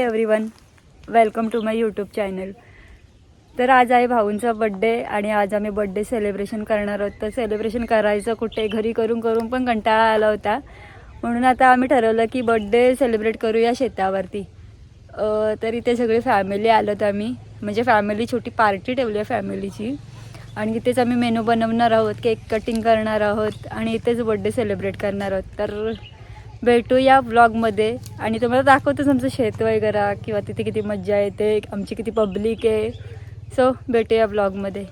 Everyone, welcome to my YouTube channel. तर आज आहे भाऊंचा बड्डे आणि आज आम्ही बड्डे सेलिब्रेशन करणार आहोत। तर सेलिब्रेशन करायचं कुठे, घरी करून करून पण कंटाळा आला होता, म्हणून आता आम्ही ठरवलं की बड्डे सेलिब्रेट करूया शेतावरती। तर इथे सगळी फॅमिली आलोत आम्ही, म्हणजे फॅमिली छोटी पार्टी ठेवली आहे फॅमिलीची आणि इथेच आम्ही मेनू बनवणार आहोत, केक कटिंग करणार आहोत आणि इथेच बड्डे सेलिब्रेट करणार आहोत। तर भेटूया व्लॉगमध्ये आणि तुम्हाला दाखवतोच आमचं शेत वगैरे किंवा तिथे किती मज्जा येते, आमची किती पब्लिक आहे। सो भेटूया व्लॉगमध्ये।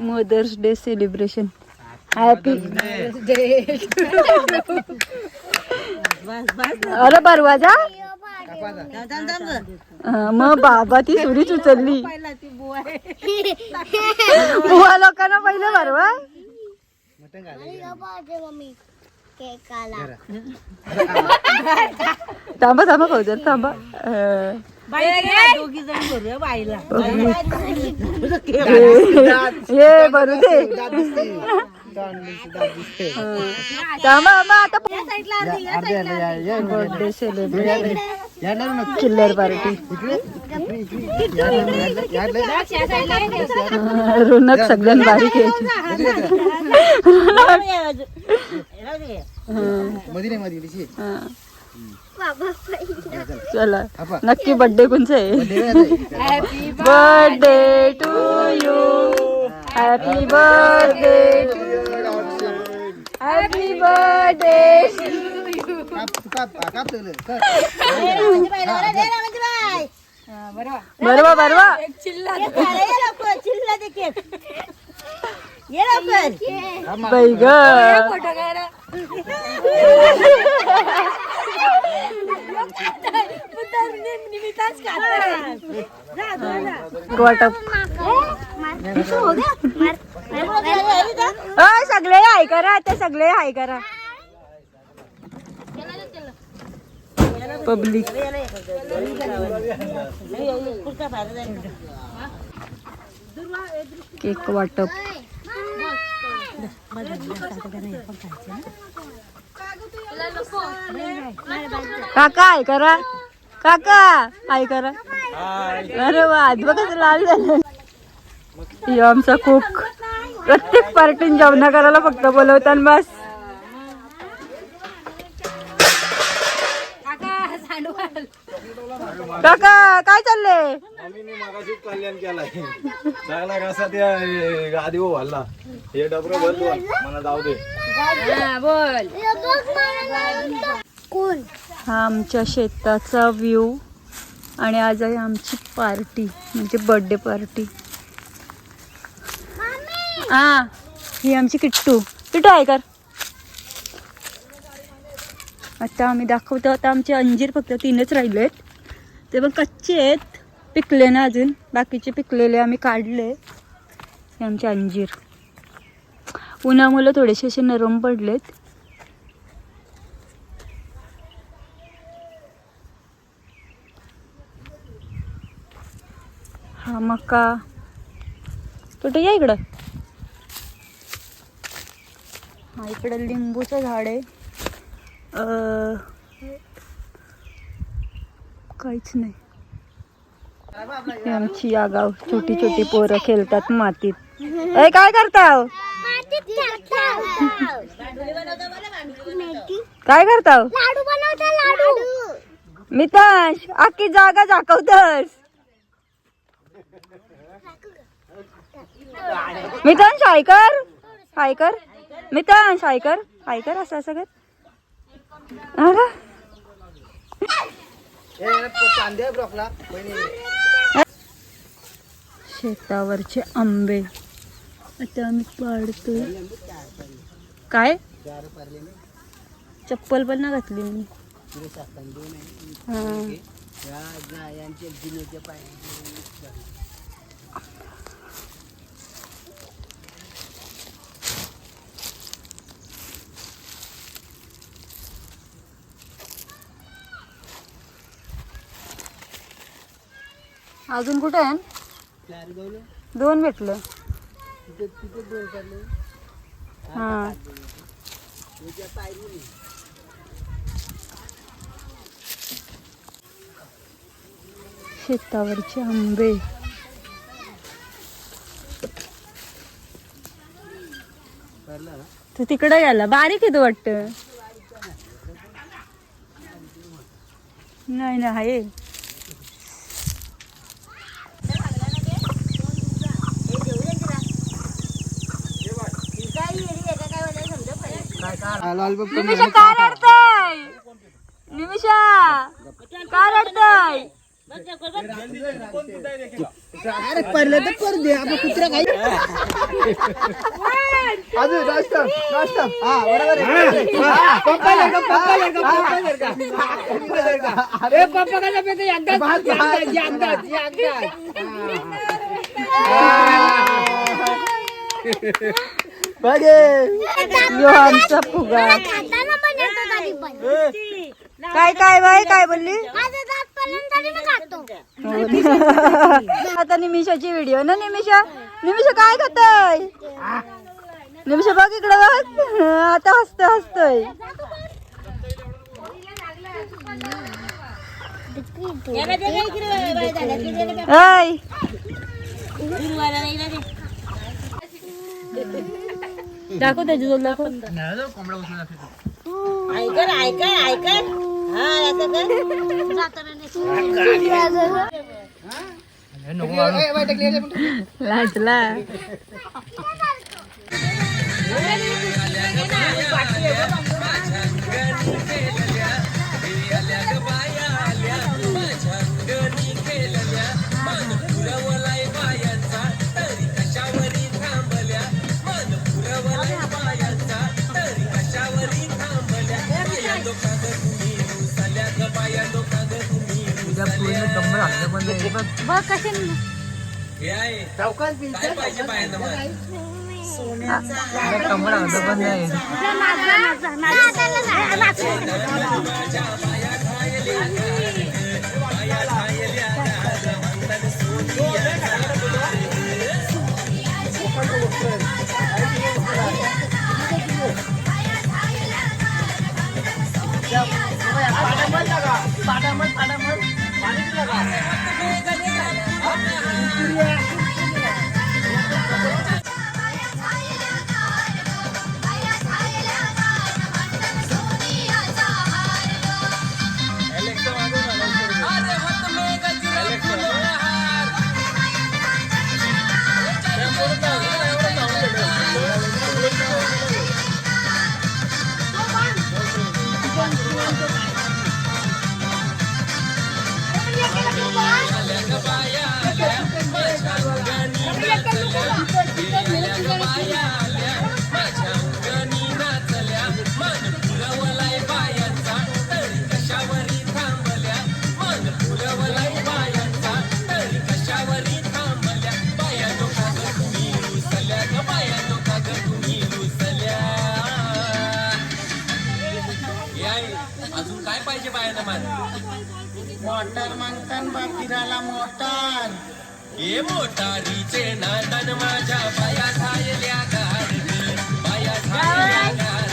मदर्स डे सेलिब्रेशन, हॅपी अरे परवाजा मग बाबा ती सुरीच उचलली बुवा लोकांना पहिले बरवा थांबा थांबा खाऊ जर थांबा हे भरू दे आता बर्थडे सेलिब्रेशन चिल्लर पार्टी रोनक सगळ्यांना बारीक चला नक्की बर्थडे कोणचा आहे? Birthday to you, happy birthday to you, happy birthday to you. बरोबर बरोबर बाई ग सगळे हाय करा, ते सगळे हाय करा पब्लिक। केक वाटप काका हाय करा, काका हाय करा। अरे वा आज बघा लाल झालं। आमचा कुक प्रत्येक पार्टीन जेवणा करायला फक्त बोलवतात बस। काका काय चाललंय? कल्याण केलाय चांगला कसा त्या गादी वाला हे डबरा बंद मला जाऊ दे बोल कोण। हा आमच्या शेताचा व्ह्यू आणि आज आहे आमची पार्टी, म्हणजे बर्थडे पार्टी। हा ही आमची किट्टू, किट्टू आहे कर। आता आम्ही दाखवतो, आता आमचे अंजीर फक्त 3च राहिलेत, ते पण कच्चे आहेत, पिकले ना अजून, बाकीचे पिकलेले आम्ही काढले। हे आमचे अंजीर उन्हामुळे थोडेसे असे नरम पडलेत। हा मका, कुठे या इकडं। हा इकडं लिंबूचं झाड आहे, काहीच नाही। आमची या गाव छोटी छोटी पोरं खेळतात मातीत। अरे काय करताव, काय करताव? मितांश अख्खी जागा झाकवतस। मितांश हाय कर, हाय कर, मितांश हाय कर, हाय कर, असं असं कर। शेतावरचे आंबे आता आम्ही पाडतोय। काय चप्पल पण ना घातली मी। अजून कुठे आहे? 2 भेटलं। हा शेतावरचे आंबे. तू तिकडे गेला, बारीक आहे तो वाटत. नाही ना आहे. निमिषा का रडताय? निमिषा का रडताय? अरे पडलं तर पडू दे, आपण कुत्रा काही अजून नाश्ता नाश्ता. हा बरोबर आहे. पप्पा लडका, पप्पा लडका, पप्पा लडका. अरे पप्पा का लपे ते अंदाज अंदाज बघे यो आमचा फुगा. काय काय बाय काय बोलली? आता निमिषाची व्हिडिओ ना. निमिषा निमिषा काय खाताय? निमिषा बघ इकडे बघ. आता हसतोय. हाय दाखव त्याची जोड दाखव. लाजला. बघ कसे अजून काय पाहिजे बायांना मोटार मागतान बा फिरायला मोटार. हे मोटारीचे नादान माझ्या बाया झायल्या गाडगी, बाया झायल्या काय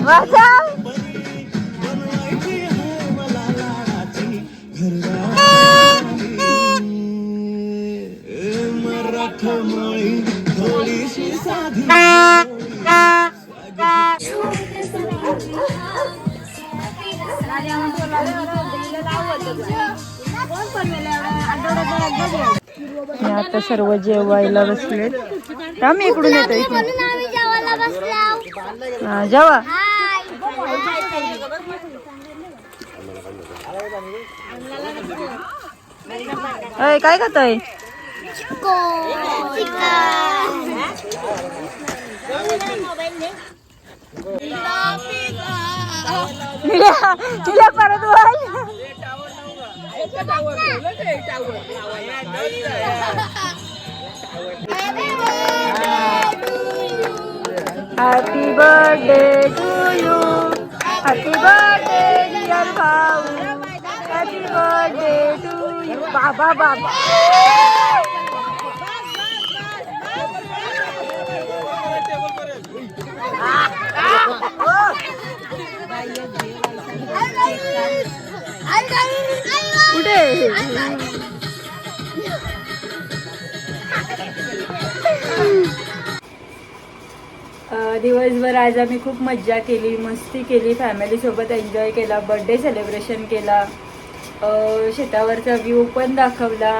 वाजव. मी आता सर्व जेवायला बसले. मी इकडून येतो इकडून. हा, जेवा. अय काय खाताय? तिला परत बोल. Happy birthday to you. Happy birthday dear भाऊ. Happy birthday to you. बाबा बाबा. कुठे दिवसभर आज आम्ही खूप मज्जा केली, मस्ती केली, फॅमिलीसोबत एन्जॉय केला, बर्थडे सेलिब्रेशन केला. शेतावरचा व्ह्यू पण दाखवला.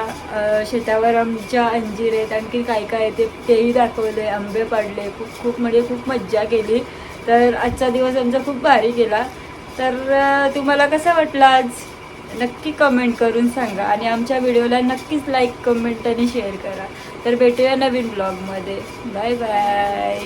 शेतावर आमच्या अंजीर आहेत, आणखी काय काय आहे तेही दाखवले. आंबे पाडले. खूप म्हणजे खूप मज्जा केली. तर आजचा दिवस आमचा खूप भारी गेला. तर तुम्हाला कसं वाटलं आज नक्की कमेंट करून सांगा आणि आमच्या व्हिडिओला नक्कीच लाईक, कमेंट आणि शेअर करा. तर भेटूया नवीन ब्लॉगमध्ये. Bye bye.